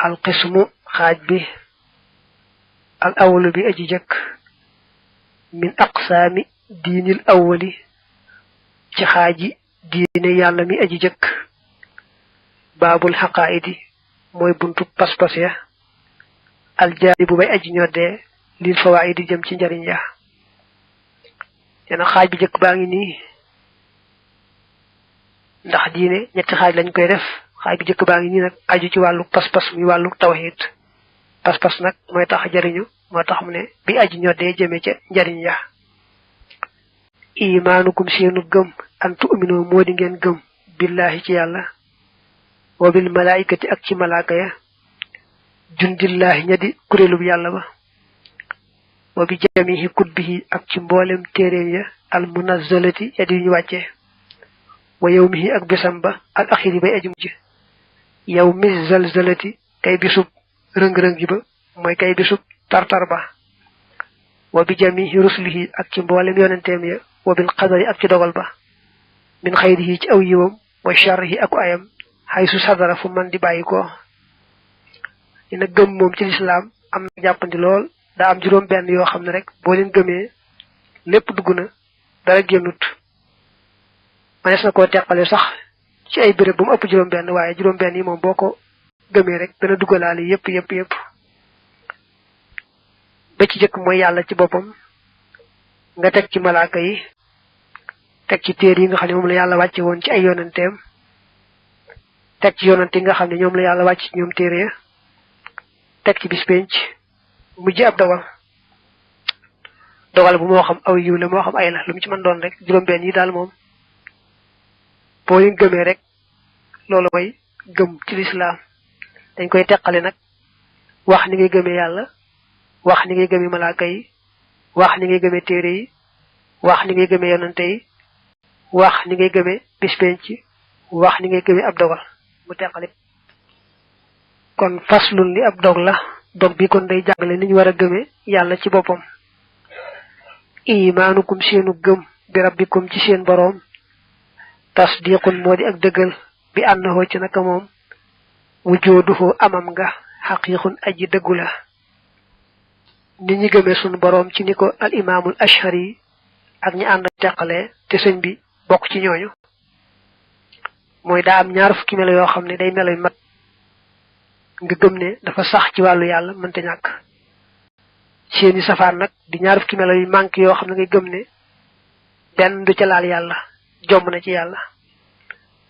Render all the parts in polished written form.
القسم خاج بي الأول بي أجي جك من أقسام دين الأول ci xaaji diine yàlla mi aji jëkk baabul xaqaayidi mooy buntu pas-pas ya aljaari bu bay aji ñoddee lil fawaayidi jëm ci njariñ ya yana xaaj bi jëkk baa ngi nii ndax diine ñetti xaaj lañ koy def xaaj bi jëkk baa ngi nii nag aju ci wàllu pas-pas muy wàllu tawhid pas-pas nag mooy tax jariñu moo tax mu ne bi aji ñoddee jëme ca njariñ ya imaanukum seenu gëm an tu'minu moo di ngeen gëm billahi ci yàlla wa bil malaikati ak ci malaaka ya jundillahi ña di kuréelub yàlla ba wa bi jamihi kutbihi ak ci mboolem téeréem ya al munazzalati ya di ñu wàcce wa yawmihi ak bisam ba al axiri bay aju mujj yawmi zalzalati kay bisub rëng-rëng ji ba mooy kay bisub tartar ba wa bi jamihi rusulihi ak ci mboolem yonenteem ya wa bil qadari ak ci dogal ba min xayrihi ci aw yiwam wa sharrihi ak ayam haysu sadara fu man di bàyyiko dina gëm moom ci lislaam am na jàppandi lool daa am juróom benn yoo xam ne rek boo leen gëmee lépp dugg na dara génnut manees na koo teqale sax ci ay béréb bu mu ëpp juróom benn waaye juróom benn yi moom boo ko gëmee rek dana duggalaale yépp ba ci jëkk mooy yàlla ci boppam nga teg ci malaaka yi teg ci téere yi nga xam ne moom la yàlla wàcce woon ci ay yonanteem teg ci yonante yi nga xam ne ñoom la yàlla wàcc ci ñoom téere ya teg ci bis penc mujj ab dogal bu moo xam aw yiw la moo xam ay la lu mu ci mën doon rek juróom-benn yi daal moom boo leen gëmee rek loolu mooy gëm ci lislaam dañ koy teqale nag wax ni ngay gëmee yàlla wax ni ngay gëmee malaaka yi wax ni ngay gëmee téere yi wax ni ngay gëmee yonante yi wax ni ngay gëmee bis penc wax ni ngay gëmee ab dogal mu teqale kon faslun li ab dog la dog bi kon day jàngale ni ñu war a gëmee yàlla ci boppam imaanukum seenu gëm bi rabbikum ci seen boroom tasdiqun moo di ak dëggal bi annahu ci naka moom wujooduhu amam nga xaqiiqun aji dëggu la nit ñi gëmee sunu boroom ci ni ko al imaamul ashari ak ñi ànd teqalee te sëñ bi bokk ci ñooñu mooy daa am ñaar fukki melo yoo xam ne day melo yu mat nga gëm ne dafa sax ci wàllu yàlla mënta ñàkk seeni safaan nag di ñaar fukki melo yu manque yoo xam ne ngay gëm ne benn du ca laal yàlla jomb na ci yàlla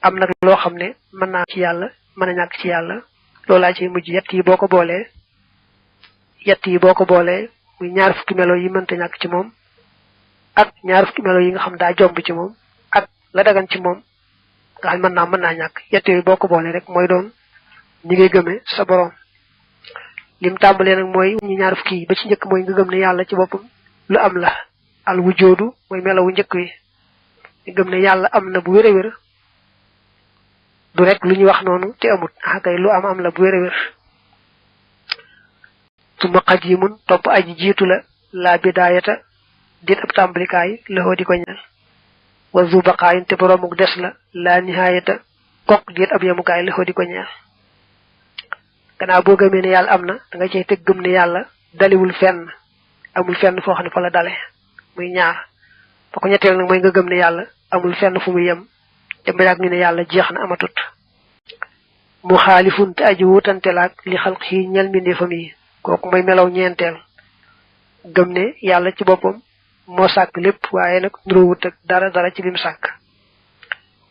am nag loo xam ne mën naa ci yàlla mën a ñàkk ci yàlla loolaa ci mujj yett yi boo ko boolee muy ñaar fukki melo yi mënta ñàkk ci moom ak ñaar fukki melo yi nga xam daa jomb ci moom ak la dagan ci moom nga xam mën naa ñàkk yett yooyu boo ko boolee rek mooy doon ñi ngay gëmee sa boroom lim tàmbalee nag mooy ñi ñaar fukki yi ba ci njëkk mooy nga gëm ne yàlla ci boppam lu am la al wujoodu mooy melawu njëkk wi nga gëm ne yàlla am na bu wér a wér du rek lu ñu wax noonu te amut akay lu am la bu wér a wér suma qadimun topp aji jiitu la bidaayata dit ab tàmbalikaay loxoo di ko ñeel wa zu baqaayin te boroomuk des la nihaayata kok dit ab yemukaay loxoo di ko ñeel gannaaw boo gëmee ne yàlla am na da nga cey teg gëm ne yàlla daliwul fenn amul fenn foo xam ne fa la dale muy ñaar ba ko ñetteel nag mooy nga gëm ne yàlla amul fenn fu muy yem te ba yàgg ñu ne yàlla jeex na amatut mu xaalifun te aji wutante laak li xalq yi ñel mbindeefam yi kooku mooy melaw ñeenteel gëm ne yàlla ci boppam moo sàkk lépp waaye nag nuroo wut ak dara ci lim sàkk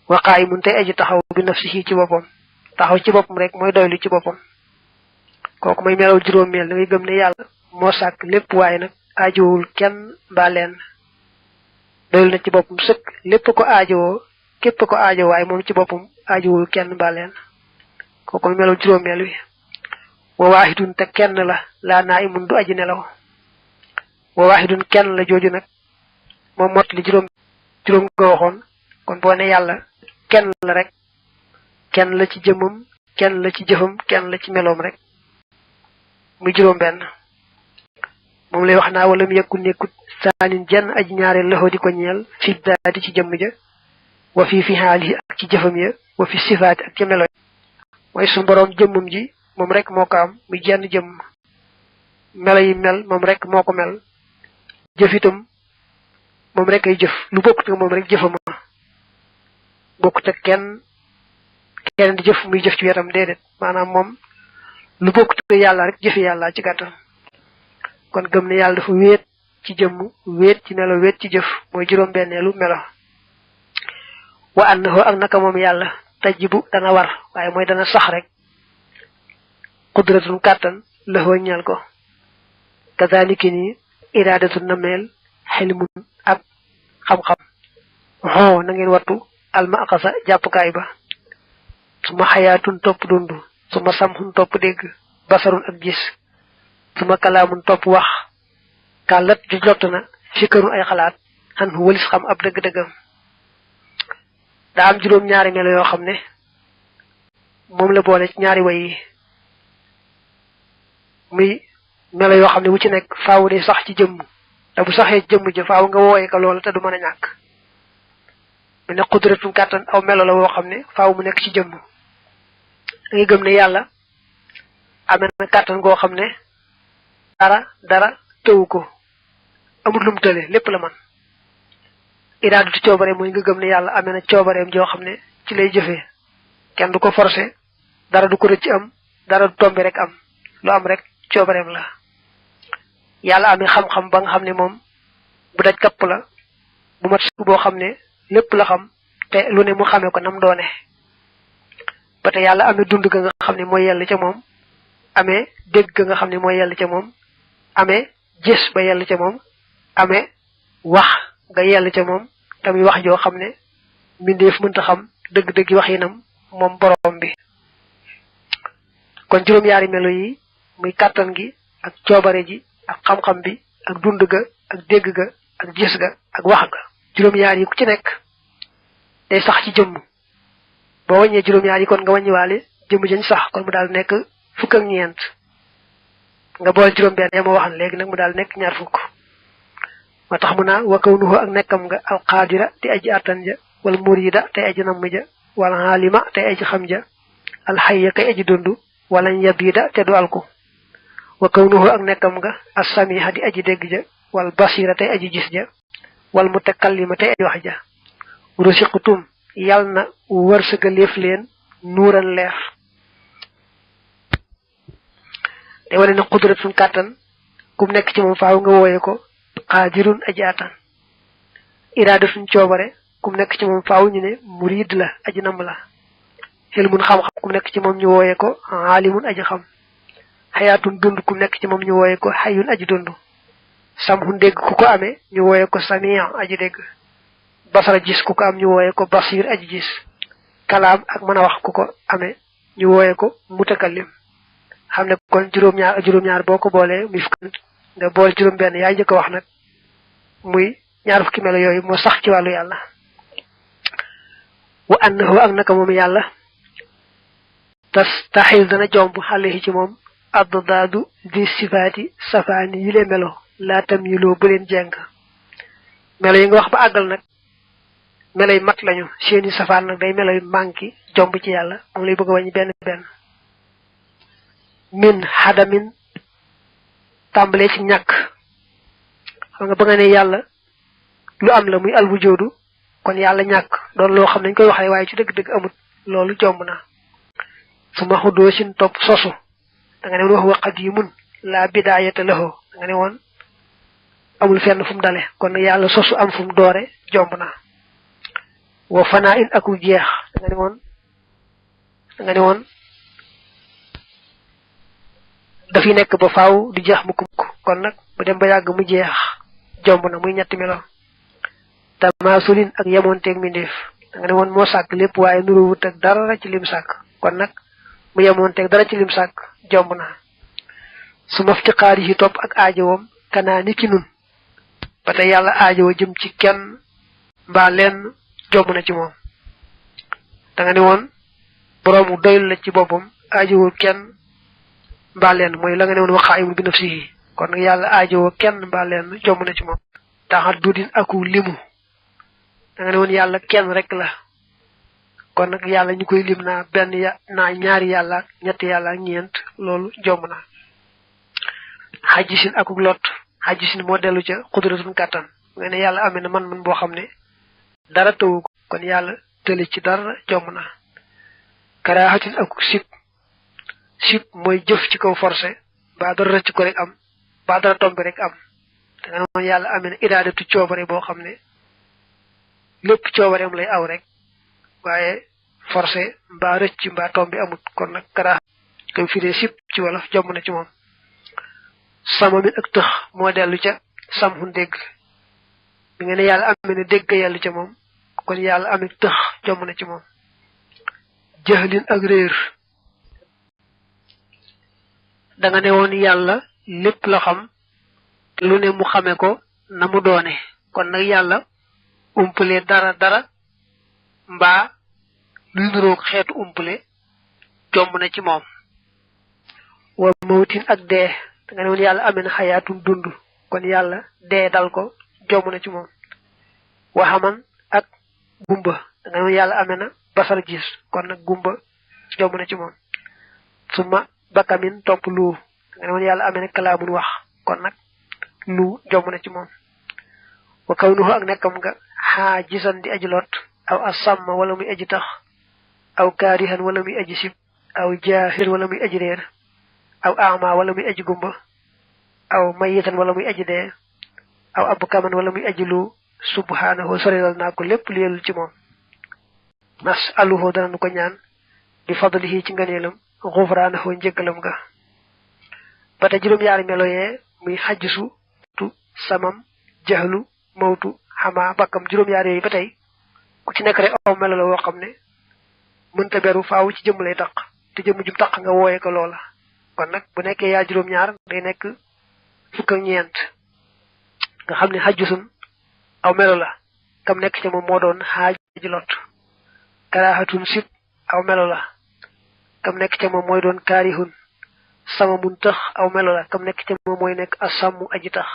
waqaayi mun tey aji taxaw bi nafsihi ci boppam taxaw ci boppam rek mooy doylu ci boppam kooku mooy melaw juróomeel da ngay gëm ne yàlla moo sàkk lépp waaye nag aajowul kenn mbaa leen doylu na ci boppam sëkk lépp ko aajowoo képp ko aajo waaye moom ci boppam aajowul kenn mbaa leen kooku mooy melaw juróomeel wi wa waahidun te kenn la laa naa imun du aji nelaw wa waahidun kenn la jooju nag moom mot li juróom nga waxoon kon boo ne yàlla kenn la rek kenn la ci jëmmam kenn la ci jëfam kenn la ci meloom rek muy juróom benn moom lay wax naa wala mu yëkku nekkut saanin jenn aji ñaareel loxo di ko ñeel fi daati ci jëmm ja wa fi xaali ak ci jëfam ya wa fi sifaati ak ci melo mooy suñu boroom jëmmam ji moom rek moo ko am muy jenn jëmm melo yi mel moom rek moo ko mel jëf itam moom rek ay jëf lu bokkut ak moom rek jëfama bokkut ak kenn di jëf muy jëf ci wetam déedéet maanaam moom lu bokkut ak yàlla rek jëfi yàlla ci gàttal kon gëm ne yàlla dafa wéet ci jëmm wéet ci melo wéet ci jëf mooy juróom-benneelu melo wa annahu ak naka moom yàlla tajibu dana war waaye mooy dana sax rek qudratun kàttan lëxoo ñal ko kazaliki ni iradatun nameel xilmun ak xam-xam xoo na ngeen wattu alma akasa jàppukaay ba suma xayaatun topp dund suma samxun topp dégg basarun ak gis suma kalaamun topp wax kàllat ju jot na fikkarun ay xalaat xan wëlis xam ab dëgg-dëggam daa am juróom-ñaari melo yoo xam ne moom la boole ci ñaari way yi muy melo yoo xam ne wu ci nekk faaw day sax ci jëmm te bu saxee jëmm ja faaw nga wooye ko loola te du mën a ñàkk mu ne xudratun kàttan aw melo la woo xam ne faaw mu nekk ci jëmm da ngay gëm ne yàlla amee na kàttan goo xam ne dara tëwu ko amul lum tële lépp la man iraadatu coobare mooy nga gëm ne yàlla amee na coobareem joo xam ne ci lay jëfee kenn du ko forcé dara du ko rëcc am dara du tombe rek am lu am rek coobareem la yàlla amee xam-xam ba nga xam ne moom bu daj kapp la bu mat sukk boo xam ne lépp la xam te lu ne mu xamee ko nam doone ba te yàlla amee dund ga nga xam ne mooy yell ca moom amee dégg ga nga xam ne mooy yell ca moom amee gis ba yell ca moom amee wax nga yell ca moom tamit wax joo xam ne mbindeef mënta xam dëgg-dëgg wax yinam moom borom bi kon juróom-ñaari melo yi muy kàttan gi ak coobare ji ak xam-xam bi ak dund ga ak dégg ga ak gis ga ak wax ga juróom-ñaar yi ku ci nekk day sax ci jëmm boo wàññee juróom-ñaar yi kon nga wàññiwaale jëmm jañ sax kon mu daal nekk fukk ak ñeent nga boole juróom-benn ya ma waxan léegi nag mu daal nekk ñaar fukk moo tax mu naa wa kawnuhu ak nekkam nga alqaadira te aji attan ja wala murida te aji namm ja wala xaalima te aji xam ja alxayya kay aji dund wala yabida te du alku wa kawnuhu ak nekkam nga assamiha di aji dégg ja wal basira te aji gis ja wal mutakallima te aji wax ja rusiqutum yal na wërsëgaleef leen nuuran leer te wane na qudratun kàttan kum nekk ci moom faaw nga wooye ko qaadirun aji attan iraadatun coobare kum nekk ci moom faaw ñu ne murid la aji namm la xilmun xam-xam kum nekk ci moom ñu wooye ko aalimun aji xam xayaatun dund kum nekk ci moom ñu wooye ko xayun aji dund samhun dégg ku ko amee ñu wooye ko samiya aji dégg basara gis ku ko am ñu wooye ko basir aji gis kalaam ak mën a wax ku ko amee ñu wooye ko mutakallim xam ne kon juróom-ñaar boo ko boolee muy fukk nga boole juróom-benn yaa njëkk a wax nag muy ñaar fukki melo yooyu moo sax ci wàllu yàlla wa annahu ak naka moom yàlla tastaxil dana jomb xale ci moom addaadu di sifaati safaani yi lee melo laatam yi loo bu leen jeng melo yi nga wax ba àggal nag melo yi mat lañu seeni safaan nag day melo yu manki jomb ci yàlla moom lay bëgg a wàññi benn min xadamin tàmbalee ci ñàkk xam nga ba nga ne yàlla lu am la muy alwujoodu kon yàlla ñàkk doon loo xam nañ koy waxee waaye ci dëgg-dëgg amut loolu jomb na su ma xuddoo sin topp sosu da nga ne woon wax wa qadimun laa bidaayata lahu da nga ne woon amul fenn fu mu dale kon yàlla sosu am fu mu doore jomb na wa fanaa in aku jeex da nga ne woon dafi nekk ba faaw di jeex mukk kon nag bu dem ba yàgg mu jeex jomb na muy ñetti melo tamaasulin ak yemoonteeg mindeef da nga ne woon moo sàkk lépp waaye nuruwut ak dara ci lim sàkk kon nag mu yemoonteeg dara ci lim sàkk jomb na su maftiqaar yi topp ak aajowoom kanaa ni ki nun ba tey yàlla aajowo jëm ci kenn mbaa lenn jomb na ci moom da nga ne woon boroomu doyul la ci boppam aajowul kenn mbaa lenn mooy la nga ne woon waxaayimul bi nafsihi kon nag yàlla aajowoo kenn mbaa lenn jomb na ci moom taxat dudin aku limu da nga ne woon yàlla kenn rek la kon nag yàlla ñu koy lim naa benn naa ñaari yàlla ñetti yàlla ñeent loolu jomb na xajisin akuk lot xajisin moo dellu ca xudratun kàttan nga ne yàlla amee na man boo xam ne dara tawu ko kon yàlla tëli ci dara jomb na karaaxatin akuk sip mooy jëf ci kaw forcé ba dara rëcc ko rek am ba dara tombe rek am te nga noonu yàlla amee na iraadatu coobare boo xam ne lépp coobareem lay aw rek waaye forcé mbaa rëcc mbaa tombi amut kon nag karaax koy firee sip ci wolof jomb na ci moom sama mit ak tëx moo dellu ca samhun dégg bi nga ne yàlla amee na dégg yàllu ca moom kon yàlla amee tëx jomb na ci moom jahlin ak réer da nga ne woon yàlla lépp la xam te lu ne mu xame ko na mu doone kon nag yàlla umpale dara mbaa luy nuroog xeetu umpale jomb na ci moom wa mawtin ak dee da nga ne woon yàlla amee na xayaatun dund kon yàlla dee dal ko jomb na ci moom waxaman ak gumba da nga ne woon yàlla amee na basar gis kon nag gumba jomb na ci moom suma bakamin topp lu da nga ne woon yàlla amee na kalaamun wax kon nag lu jomb na ci moom wa kawnuhu ak nekkam nga xaa gisan di aji lot aw asamma wala muy aji tax aw kaarihan wala muy aji sib aw jaahir wala muy aji réer aw ama wala muy aji gumba aw mayitan wala muy aji dee aw abkaman wala muy aji lu subhanahu sorilal naa ko lépp lu yellu ci moom nasaluhu dana nu ko ñaan bi fadlihi ci nganeelam xufraanahu njëggalam ga ba te juróom-yaari melo yee muy xajjisu tu samam jaxlu mawtu xamaa bakkam juróom-yaar yooyu ba tey ku ci nekk rek aw melo la woo xam ne mënta beru faaw ci jëmm lay taq te jëmm jum taq nga wooye ko loola kon nag bu nekkee yaa juróom-ñaar day nekk fukk ak ñeent nga xam ne xajjusun aw melo la kam nekk ci moom moo doon xaaji lot karaaxatun sib aw melo la kam nekk ci moom mooy doon kaarihun sama mun tax aw melo la kam nekk ci moom mooy nekk asammu aji tax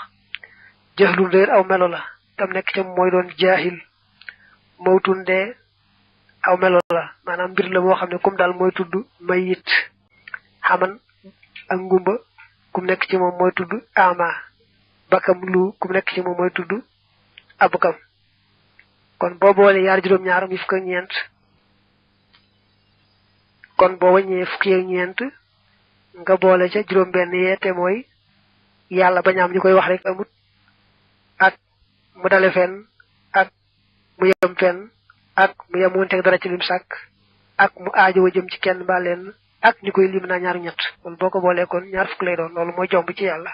jahlun réer aw melo la kam nekk ci moom mooy doon jaahil mawtun dee aw melo la maanaam mbir la moo xam ne kum daal mooy tudd mayit xaman ak ngumba kum nekk ci moom mooy tudd ama bakam lu kum nekk ci moom mooy tudd abukam kon boo boole yaar juróom-ñaar mi fukk ak ñeent kon boo wàññee fukki ak ñeent nga boole ca juróom-benn yee te mooy yàlla bañaam ñu koy wax rek amut ak mu dale fenn ak mu yem fenn ak mu yemoonteeg dara ci lim sàkk ak mu aajowa jëm ci kenn mbaa leen ak ñu koy lim naa ñaar ñett loolu boo ko boolee kon ñaar fukk lay doon loolu mooy jomb ci yàlla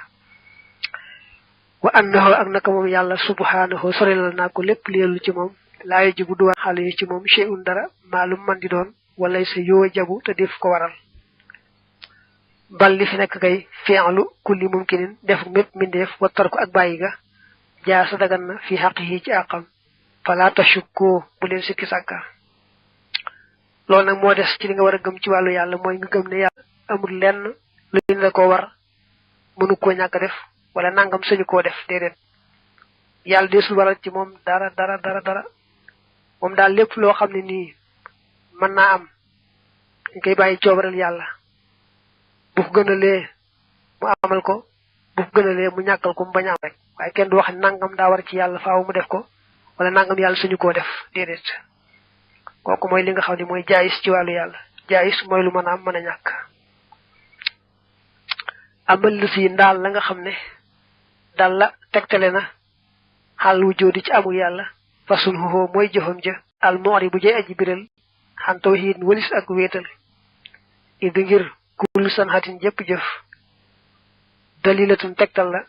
wa annahu ak naka moom yàlla subhanahu sorilal naa ko lépp li yellu ci moom laa yajibu duwaan xale yi ci moom shay'un dara maalum man di doon walay sa yoo jabu te def ko waral bal li fi nekk kay fi'lu kulli mumkinin def mépp mindeef wattar ko ak bàyyi ga jaa sa dagan na fi xaq yi ci àqam fala tashukku bu leen sikki sàkka loolu nag moo des ci li nga war a gëm ci wàllu yàlla mooy nga gëm ne yàlla amul lenn lu ñu la ko war mënu koo ñàkk def wala nangam sañu koo def déedéet yàlla deesul waral ci moom dara moom daal lépp loo xam ne nii mën naa am dañ koy bàyyi coobaral yàlla bu ko gënalee mu amal ko bu ko gënalee mu ñàkkal ko mu bañ am rek waaye kenn du wax nangam daa war ci yàlla faaw mu def ko wala nangam yàlla suñu koo def déedéet kooku mooy li nga xam ne mooy jaayis ci wàllu yàlla jaayis mooy lu mën a am mën a ñàkk amal lu si ndaal la nga xam ne dal la tegtale na xal wu jóodi ci amul yàlla fasul xoo mooy jëfam ja al moori bu jay aji biral xan tawxiid walis ak wéetal idi ngir kullu sanxatin jëpp jëf dalilatun tegtal la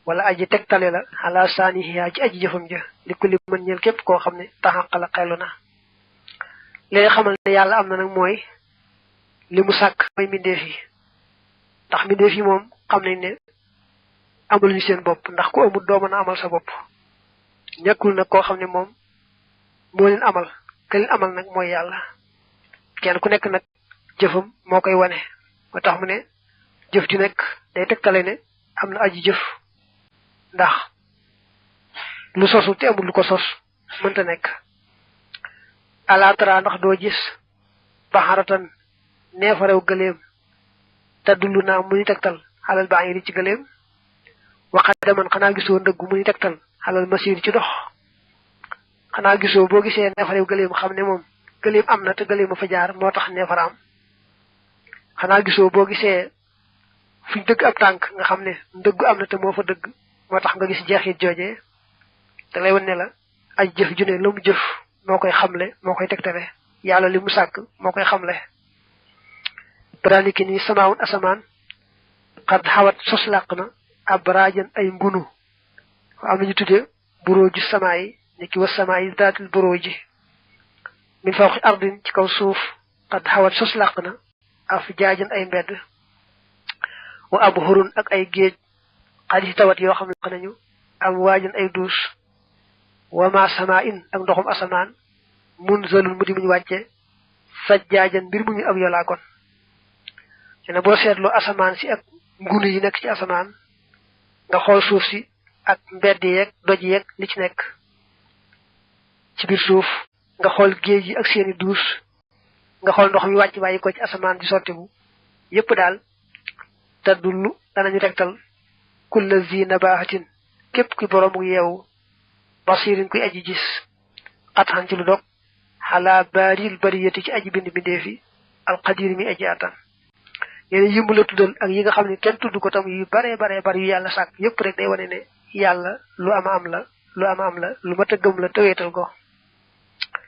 wala aji tegtale la xalaa saanihiyaa ci aji jëfam ja li kulli mën ñeel képp koo xam ne taxaq la xelu na li xamal ne yàlla am na nag mooy li mu sàkk mooy mbindeef yi ndax mbindeef yi moom xam nañ ne amul ñu seen bopp ndax ku amul doo mën a amal sa bopp ñàkkul nag koo xam ne moom moo leen amal ke leen amal nag mooy yàlla kenn ku nekk nag jëfam moo koy wane moo tax mu ne jëf ju nekk day tegtale ne am na aji jëf ndax lu sosu te amul lu ko sos mënta nekk ala tara ndax doo gis baxaratan neefarew gëleem te dullu naa muy tegtal xalal baa ngi ci gëleem waxadaman xanaa gisoo ndëggu muy tegtal xalal masir ci dox xanaa gisoo boo gisee neefarew gëleem xam ne moom gëleem am na te gëleem a fa jaar moo tax neefara am xanaa gisoo boo gisee fuñ dëgg ab tànk nga xam ne ndëggu am na te moo fa dëgg moo tax nga gis jeexit joojee da lay wan ne la ay jëf ju ne la mu jëf moo koy xamle moo koy tegtale yàlla li mu sàkk moo koy xamle braniki ni samaawun asamaan xad xawat sos làq na ab raajan ay ngunu am nañu tudde buróoju samaa yi ni ki wa samaa yi daatil buróoji min fawqi ardin ci kaw suuf xad xawat sos làq na af jaajan ay mbedd wa ab hurun ak ay géej xadi tawat yoo xam làq nañu am waajan ay duus wa ma samaa in ak ndoxum asamaan mun zalul mu di muñ wàcce sajjaajan mbir mu ñu ab yolaa kon te ne boo seetloo asamaan si ak ngunu yi nekk ci asamaan nga xool suuf si ak mbedd yeeg doj yeeg li ci nekk ci biir suuf nga xool géej yi ak seeni duus nga xool ndox mi wàcc bàyyi ko ci asamaan di sottibu yépp daal te dullu danañu tegtal kulla zi nabahatin képp kuy boroomu yeewu basirin kuy aji gis xatxan ci lu dog xalaa baaril bariyati ci aji bind bindeefi alqadir mi aji atan yéen yimb la tuddal ak yi nga xam ne kenn tudd ko tam yu bare yu yàlla sàkk yépp rek day wane ne yàlla lu ama am la lu mat a gëm la te wéetal ko